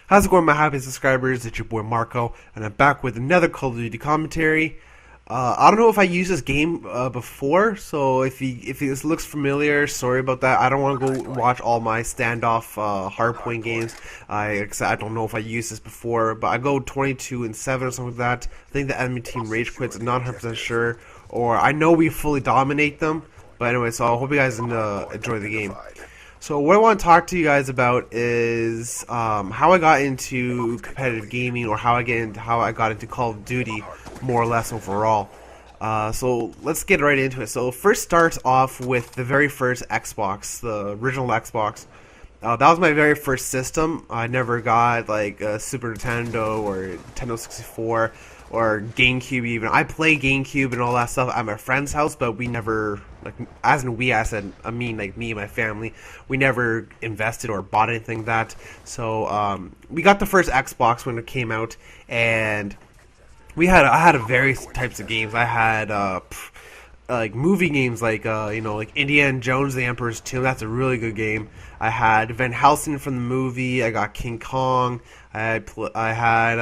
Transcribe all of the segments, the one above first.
How's it going, my happy subscribers? It's your boy Marco, and I'm back with another Call of Duty commentary. I don't know if I used this game before, so if this looks familiar, sorry about that. I don't want to go watch all my standoff hardpoint games. I don't know if I used this before, but I go 22-7 or something like that. I think the enemy team rage quits. I'm not 100% sure, or I know we fully dominate them. But anyway, so I hope you guys enjoy the game. So what I want to talk to you guys about is how I got into competitive gaming, or how I got into Call of Duty, more or less overall. So let's get right into it. So first starts off with the very first Xbox, the original Xbox. That was my very first system. I never got like a Super Nintendo or Nintendo 64 or GameCube even. I play GameCube and all that stuff at my friend's house, but we never, like, as in we, I said, I mean like me and my family, we never invested or bought anything like that. So we got the first Xbox when it came out, and I had a various types of games. I had like movie games, like like Indiana Jones, The Emperor's Tomb. That's a really good game. I had Van Helsing from the movie. I got King Kong. I had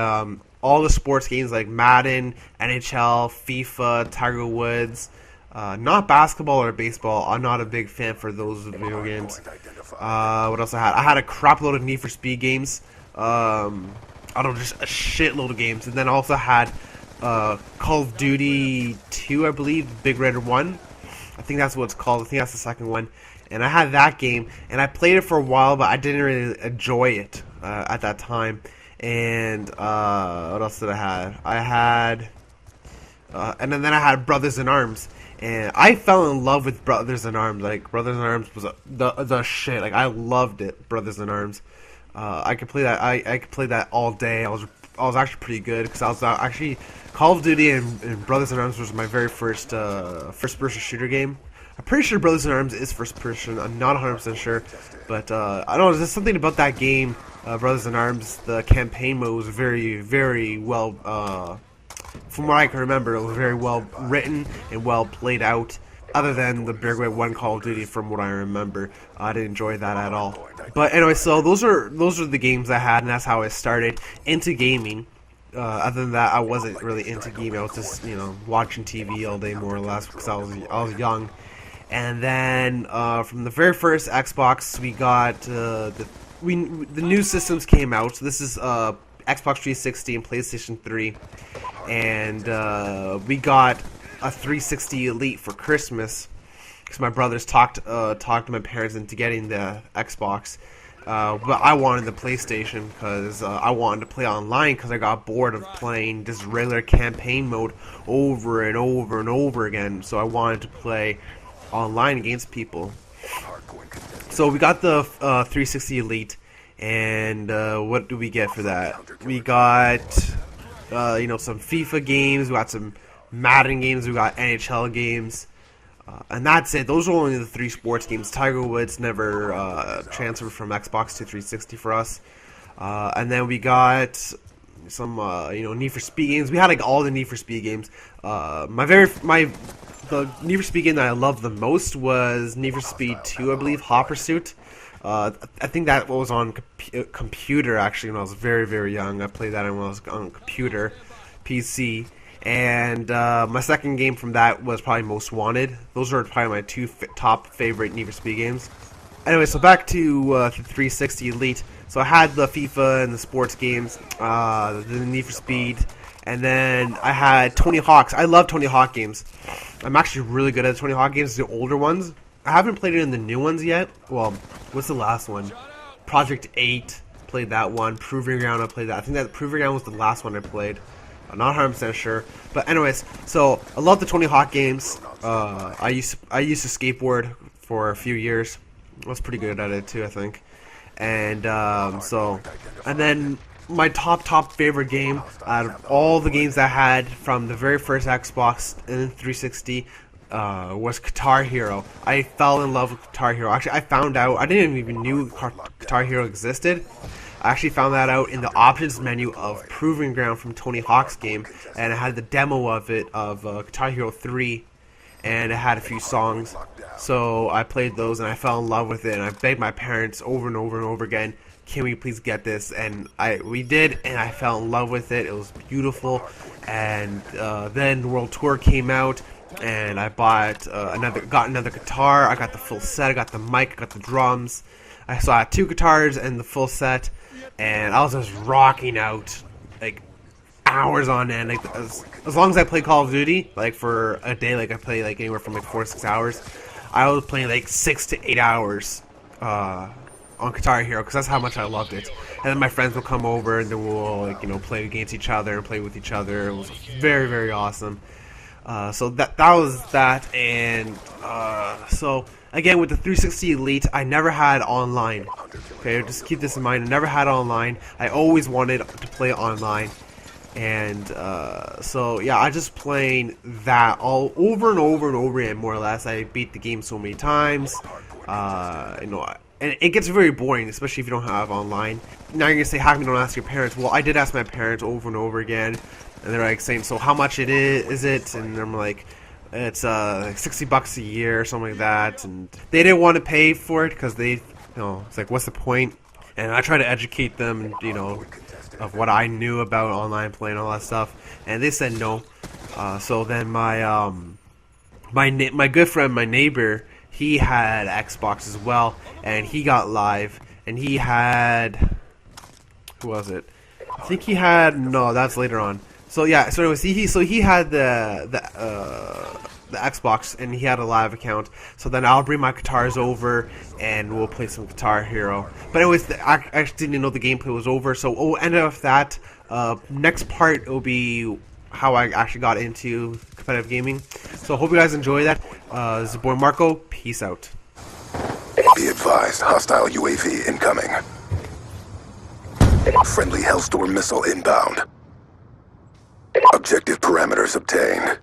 all the sports games like Madden, NHL, FIFA, Tiger Woods. Not basketball or baseball. I'm not a big fan for those video games. What else I had? I had a crap load of Need for Speed games. I don't know, just a shitload of games. And then I also had Call of Duty 2, I believe, Big Red 1. I think that's what it's called. I think that's the second one. And I had that game, and I played it for a while, but I didn't really enjoy it at that time. And what else did I have? I had, and then I had Brothers in Arms. And I fell in love with Brothers in Arms. Like, Brothers in Arms was the shit. Like, I loved it, Brothers in Arms. I could play that. I could play that all day. I was actually pretty good, because I was actually Call of Duty and Brothers in Arms was my very first first-person shooter game. I'm pretty sure Brothers in Arms is first person. I'm not 100% sure, but I don't know. There's something about that game, Brothers in Arms. The campaign mode was very, very well. From what I can remember, it was very well written and well played out. Other than the Big Red 1 Call of Duty, from what I remember, I didn't enjoy that at all. But anyway, so those are the games I had, and that's how I started into gaming. Other than that, I wasn't really into gaming. I was just, watching TV all day, more or less, because I was young. And then from the very first Xbox, we got the new systems came out. So this is Xbox 360 and PlayStation 3, and we got a 360 Elite for Christmas, because my brothers talked to my parents into getting the Xbox, but I wanted the PlayStation because I wanted to play online, because I got bored of playing this regular campaign mode over and over and over again. So I wanted to play online against people. So we got the 360 Elite, and what do we get for that? We got some FIFA games, we got some Madden games, we got NHL games, and that's it. Those are only the 3 sports games. Tiger Woods never transferred from Xbox to 360 for us. And then we got some Need for Speed games. We had like all the Need for Speed games. The Need for Speed game that I loved the most was Need for Speed 2, I believe, Hot Pursuit. I think that was on computer, actually, when I was very, very young. I played that when I was on computer, PC. And my second game from that was probably Most Wanted. Those are probably my 2 top favorite Need for Speed games. Anyway, so back to 360 Elite. So I had the FIFA and the sports games, the Need for Speed, and then I had Tony Hawk's. I love Tony Hawk games. I'm actually really good at Tony Hawk games, the older ones. I haven't played it in the new ones yet. Well, what's the last one? Project 8, played that one. Proving Ground, I played that. I think that Proving Ground was the last one I played. I'm not 100% sure. But anyways, so I love the Tony Hawk games. I used to skateboard for a few years. I was pretty good at it too, I think. And and then my top favorite game out of all the games I had from the very first Xbox and 360 was Guitar Hero. I fell in love with Guitar Hero. Actually, I found out, I didn't even knew Guitar Hero existed. I actually found that out in the options menu of Proving Ground from Tony Hawk's game, and I had the demo of it, of Guitar Hero 3, and it had a few songs. So I played those and I fell in love with it, and I begged my parents over and over and over again can we please get this? And we did, and I fell in love with it. It was beautiful. And then World Tour came out, and I got another guitar. I got the full set. I got the mic. I got the drums. I had 2 guitars and the full set, and I was just rocking out like hours on end. Like as long as I play Call of Duty, like for a day, like I play like anywhere from like 4 to 6 hours. I was playing like 6 to 8 hours on Guitar Hero because that's how much I loved it. And then my friends would come over and then we'll like play against each other and play with each other. It was very, very awesome. So that was that, and so again with the 360 Elite, I never had online. Okay, just keep this in mind. I never had online. I always wanted to play online, and so yeah, I just playing that all over and over and over again, more or less. I beat the game so many times, and it gets very boring, especially if you don't have online. Now you're gonna say, how come you don't ask your parents? Well, I did ask my parents over and over again. And they're like saying, so how much is it? And I'm like, it's like $60 a year or something like that. And they didn't want to pay for it because it's like, what's the point? And I try to educate them, of what I knew about online play and all that stuff. And they said no. So then my good friend, my neighbor, he had Xbox as well, and he got live, and he had, who was it? I think he had, no, that's later on. So yeah, so anyways, he had the Xbox, and he had a live account. So then I'll bring my guitars over and we'll play some Guitar Hero. But anyways, I actually didn't know the gameplay was over, so we'll end up with that. Next part will be how I actually got into competitive gaming. So hope you guys enjoy that. This is your boy Marco. Peace out. Be advised, hostile UAV incoming. Friendly Hellstorm missile inbound. Objective parameters obtained.